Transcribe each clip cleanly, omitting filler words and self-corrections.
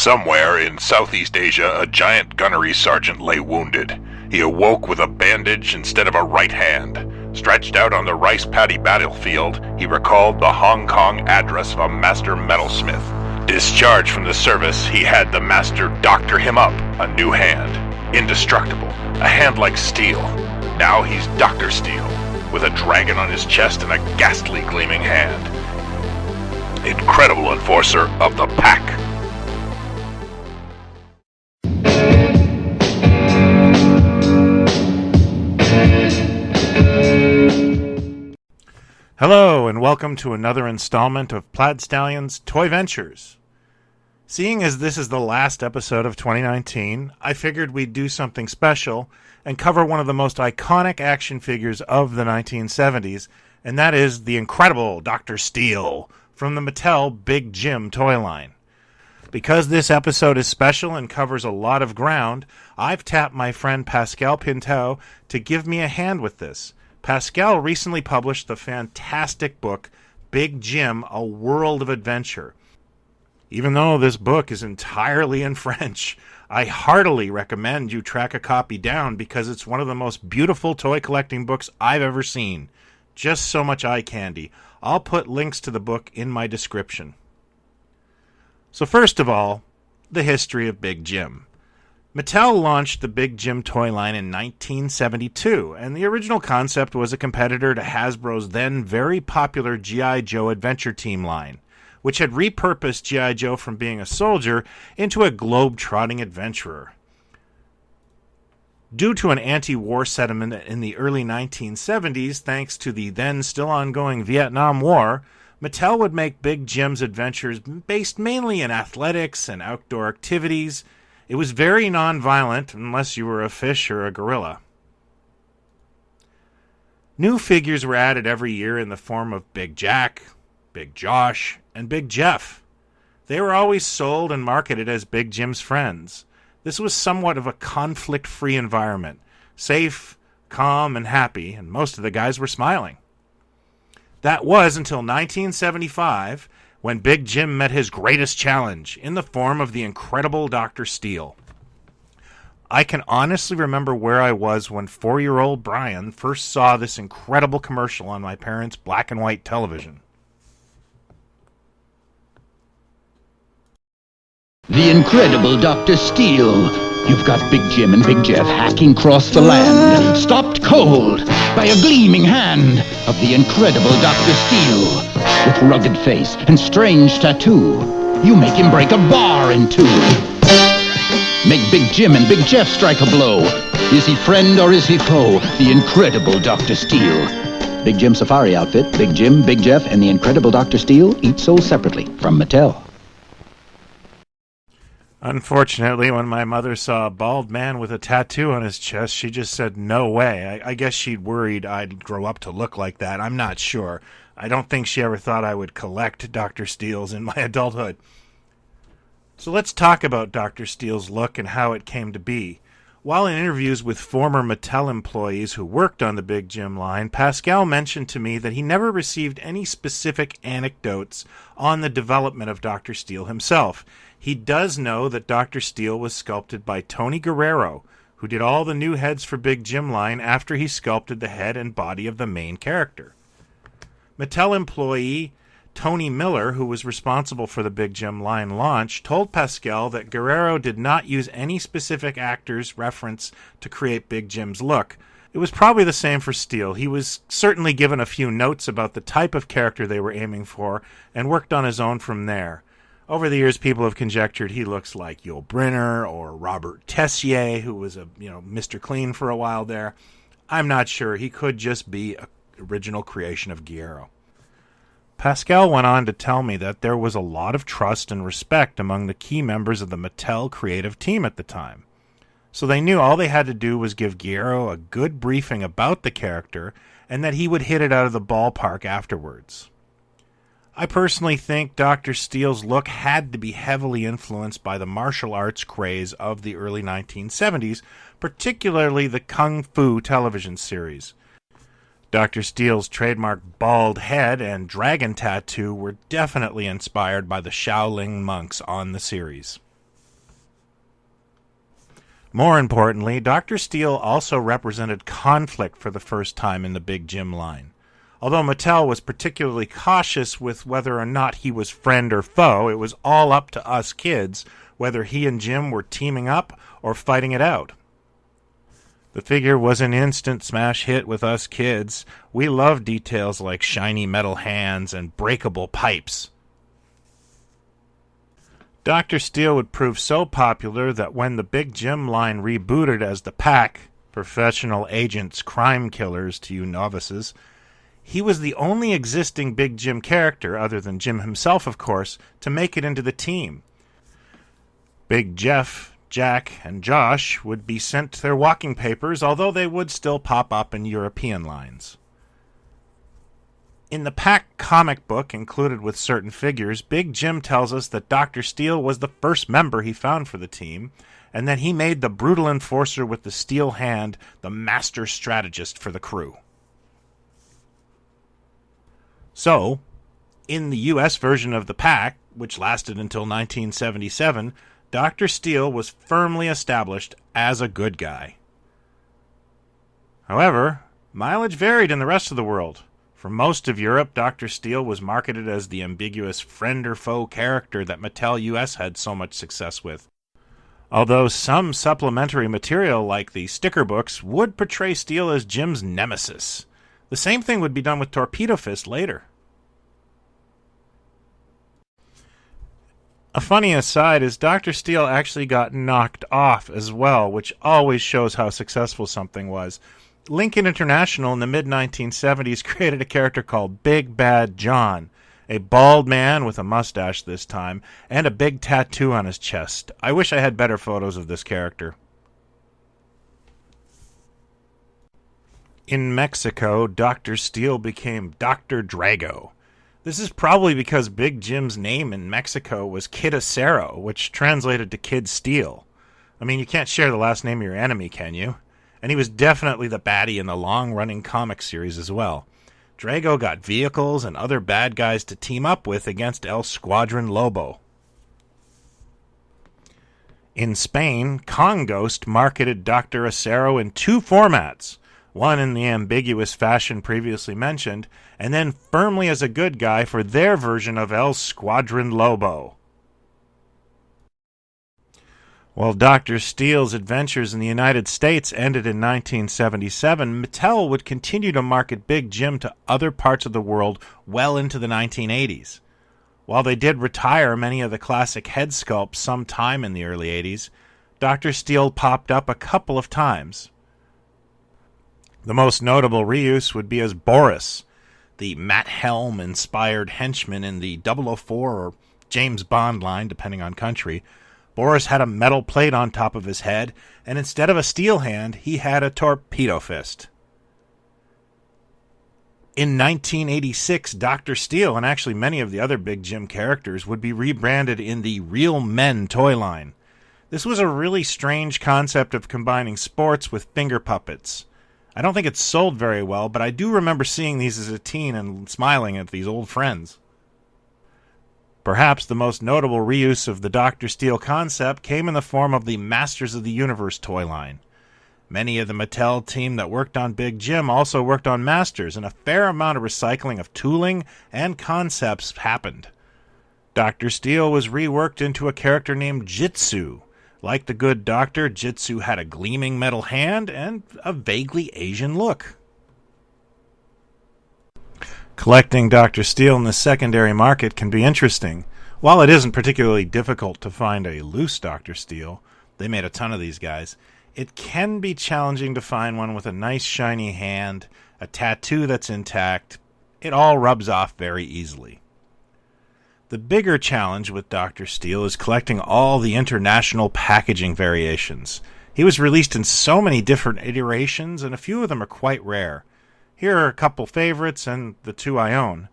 Somewhere in Southeast Asia, a giant gunnery sergeant lay wounded. He awoke with a bandage instead of a right hand. Stretched out on the rice paddy battlefield, he recalled the Hong Kong address of a master metalsmith. Discharged from the service, he had the master doctor him up a new hand. Indestructible, a hand like steel. Now he's Dr. Steele, with a dragon on his chest and a ghastly gleaming hand. Incredible enforcer of the pack. Hello, and welcome to another installment of Plaid Stallion's Toy Ventures. Seeing as this is the last episode of 2019, I figured we'd do something special and cover one of the most iconic action figures of the 1970s, and that is the Incredible Dr. Steele from the Mattel Big Jim toy line. Because this episode is special and covers a lot of ground, I've tapped my friend Pascal Pinteau to give me a hand with this. Pascal recently published the fantastic book, Big Jim, A World of Adventure. Even though this book is entirely in French, I heartily recommend you track a copy down because it's one of the most beautiful toy collecting books I've ever seen. Just so much eye candy. I'll put links to the book in my description. So first of all, the history of Big Jim. Mattel launched the Big Jim toy line in 1972, and the original concept was a competitor to Hasbro's then very popular G.I. Joe Adventure Team line, which had repurposed G.I. Joe from being a soldier into a globe-trotting adventurer. Due to an anti-war sentiment in the early 1970s, thanks to the then still ongoing Vietnam War, Mattel would make Big Jim's adventures based mainly in athletics and outdoor activities. It was very non-violent, unless you were a fish or a gorilla. New figures were added every year in the form of Big Jack, Big Josh, and Big Jeff. They were always sold and marketed as Big Jim's friends. This was somewhat of a conflict-free environment, safe, calm, and happy, and most of the guys were smiling. That was until 1975, when Big Jim met his greatest challenge in the form of the Incredible Dr. Steele. I can honestly remember where I was when 4-year-old Brian first saw this incredible commercial on my parents' black and white television. The Incredible Dr. Steele. You've got Big Jim and Big Jeff hacking across the land, stopped cold by a gleaming hand of the Incredible Dr. Steele. With rugged face and strange tattoo, you make him break a bar in two. Make Big Jim and Big Jeff strike a blow. Is he friend or is he foe? The Incredible Dr. Steele. Big Jim Safari outfit, Big Jim, Big Jeff, and the Incredible Dr. Steele, each sold separately from Mattel. Unfortunately, when my mother saw a bald man with a tattoo on his chest, she just said, no way. I guess she'd worried I'd grow up to look like that. I'm not sure. I don't think she ever thought I would collect Dr. Steele's in my adulthood. So let's talk about Dr. Steele's look and how it came to be. While in interviews with former Mattel employees who worked on the Big Jim line, Pascal mentioned to me that he never received any specific anecdotes on the development of Dr. Steele himself. He does know that Dr. Steele was sculpted by Tony Guerrero, who did all the new heads for Big Jim line after he sculpted the head and body of the main character. Mattel employee Tony Miller, who was responsible for the Big Jim line launch, told Pascal that Guerrero did not use any specific actor's reference to create Big Jim's look. It was probably the same for Steele. He was certainly given a few notes about the type of character they were aiming for and worked on his own from there. Over the years, people have conjectured he looks like Yul Brynner or Robert Tessier, who was a Mr. Clean for a while there. I'm not sure. He could just be an original creation of Guerrero. Pascal went on to tell me that there was a lot of trust and respect among the key members of the Mattel creative team at the time. So they knew all they had to do was give Guerrero a good briefing about the character and that he would hit it out of the ballpark afterwards. I personally think Dr. Steele's look had to be heavily influenced by the martial arts craze of the early 1970s, particularly the Kung Fu television series. Dr. Steele's trademark bald head and dragon tattoo were definitely inspired by the Shaolin monks on the series. More importantly, Dr. Steele also represented conflict for the first time in the Big Jim line. Although Mattel was particularly cautious with whether or not he was friend or foe, it was all up to us kids whether he and Jim were teaming up or fighting it out. The figure was an instant smash hit with us kids. We loved details like shiny metal hands and breakable pipes. Dr. Steele would prove so popular that when the Big Jim line rebooted as the Pack, Professional Agents Crime Killers to you novices, he was the only existing Big Jim character, other than Jim himself, of course, to make it into the team. Big Jeff, Jack, and Josh would be sent their walking papers, although they would still pop up in European lines. In the Pack comic book included with certain figures, Big Jim tells us that Dr. Steele was the first member he found for the team, and that he made the brutal enforcer with the steel hand the master strategist for the crew. So, in the U.S. version of the Pack, which lasted until 1977, Dr. Steele was firmly established as a good guy. However, mileage varied in the rest of the world. For most of Europe, Dr. Steele was marketed as the ambiguous friend or foe character that Mattel US had so much success with. Although some supplementary material like the sticker books would portray Steele as Jim's nemesis. The same thing would be done with Torpedo Fist later. A funny aside is Dr. Steele actually got knocked off as well, which always shows how successful something was. Lincoln International in the mid-1970s created a character called Big Bad John, a bald man with a mustache this time, and a big tattoo on his chest. I wish I had better photos of this character. In Mexico, Dr. Steele became Dr. Drago. This is probably because Big Jim's name in Mexico was Kid Acero, which translated to Kid Steel. I mean, you can't share the last name of your enemy, can you? And he was definitely the baddie in the long-running comic series as well. Drago got vehicles and other bad guys to team up with against El Squadron Lobo. In Spain, Konghost marketed Dr. Acero in two formats, one in the ambiguous fashion previously mentioned, and then firmly as a good guy for their version of El Squadron Lobo. While Dr. Steele's adventures in the United States ended in 1977, Mattel would continue to market Big Jim to other parts of the world well into the 1980s. While they did retire many of the classic head sculpts sometime in the early 80s, Dr. Steele popped up a couple of times. The most notable reuse would be as Boris, the Matt Helm-inspired henchman in the 004 or James Bond line, depending on country. Boris had a metal plate on top of his head, and instead of a steel hand, he had a torpedo fist. In 1986, Dr. Steele, and actually many of the other Big Jim characters, would be rebranded in the Real Men toy line. This was a really strange concept of combining sports with finger puppets. I don't think it sold very well, but I do remember seeing these as a teen and smiling at these old friends. Perhaps the most notable reuse of the Dr. Steele concept came in the form of the Masters of the Universe toy line. Many of the Mattel team that worked on Big Jim also worked on Masters, and a fair amount of recycling of tooling and concepts happened. Dr. Steele was reworked into a character named Jitsu. Like the good doctor, Jitsu had a gleaming metal hand and a vaguely Asian look. Collecting Dr. Steele in the secondary market can be interesting. While it isn't particularly difficult to find a loose Dr. Steele, they made a ton of these guys, it can be challenging to find one with a nice shiny hand, a tattoo that's intact. It all rubs off very easily. The bigger challenge with Dr. Steele is collecting all the international packaging variations. He was released in so many different iterations, and a few of them are quite rare. Here are a couple favorites and the two I own.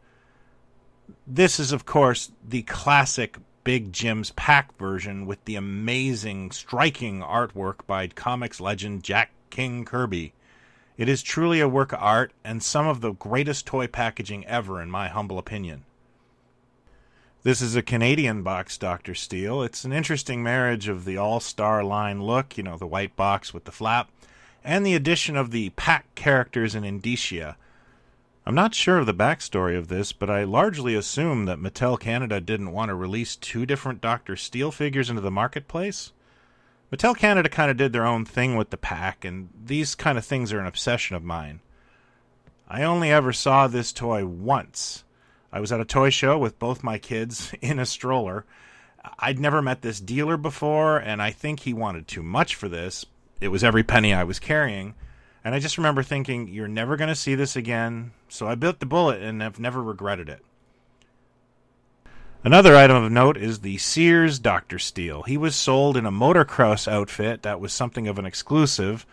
This is, of course, the classic Big Jim's Pack version with the amazing, striking artwork by comics legend Jack King Kirby. It is truly a work of art and some of the greatest toy packaging ever, in my humble opinion. This is a Canadian box Dr. Steele. It's an interesting marriage of the all-star line look, the white box with the flap, and the addition of the pack characters and indicia. I'm not sure of the backstory of this, but I largely assume that Mattel Canada didn't want to release two different Dr. Steele figures into the marketplace. Mattel Canada kind of did their own thing with the pack, and these kind of things are an obsession of mine. I only ever saw this toy once. I was at a toy show with both my kids in a stroller. I'd never met this dealer before, and I think he wanted too much for this. It was every penny I was carrying. And I just remember thinking, you're never going to see this again. So I bit the bullet and have never regretted it. Another item of note is the Sears Dr. Steele. He was sold in a motocross outfit that was something of an exclusive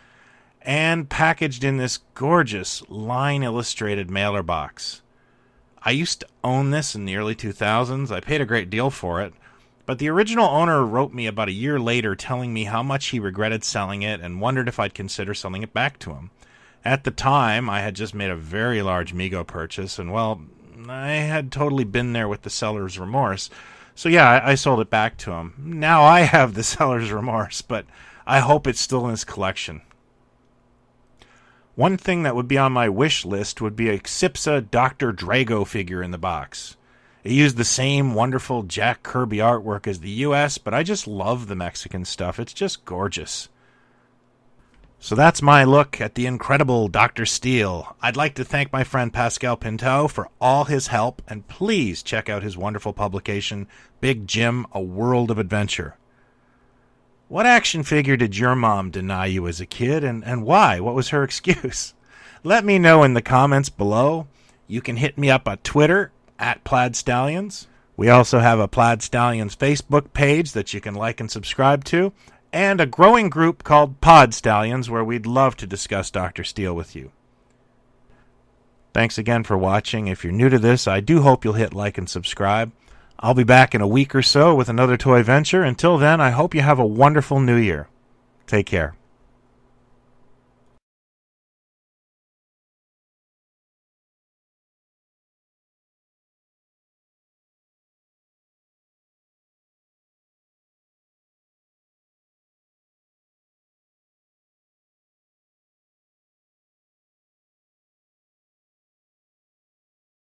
and packaged in this gorgeous line-illustrated mailer box. I used to own this in the early 2000s. I paid a great deal for it, but the original owner wrote me about a year later telling me how much he regretted selling it and wondered if I'd consider selling it back to him. At the time, I had just made a very large Mego purchase, and well, I had totally been there with the seller's remorse. So yeah, I sold it back to him. Now I have the seller's remorse, but I hope it's still in his collection. One thing that would be on my wish list would be a Cipsa Dr. Drago figure in the box. It used the same wonderful Jack Kirby artwork as the US, but I just love the Mexican stuff. It's just gorgeous. So that's my look at the Incredible Dr. Steele. I'd like to thank my friend Pascal Pinteau for all his help, and please check out his wonderful publication, Big Jim, A World of Adventure. What action figure did your mom deny you as a kid, and why? What was her excuse? Let me know in the comments below. You can hit me up on Twitter, @PlaidStallions. We also have a Plaid Stallions Facebook page that you can like and subscribe to, and a growing group called Pod Stallions where we'd love to discuss Dr. Steele with you. Thanks again for watching. If you're new to this, I do hope you'll hit like and subscribe. I'll be back in a week or so with another toy venture. Until then, I hope you have a wonderful new year. Take care.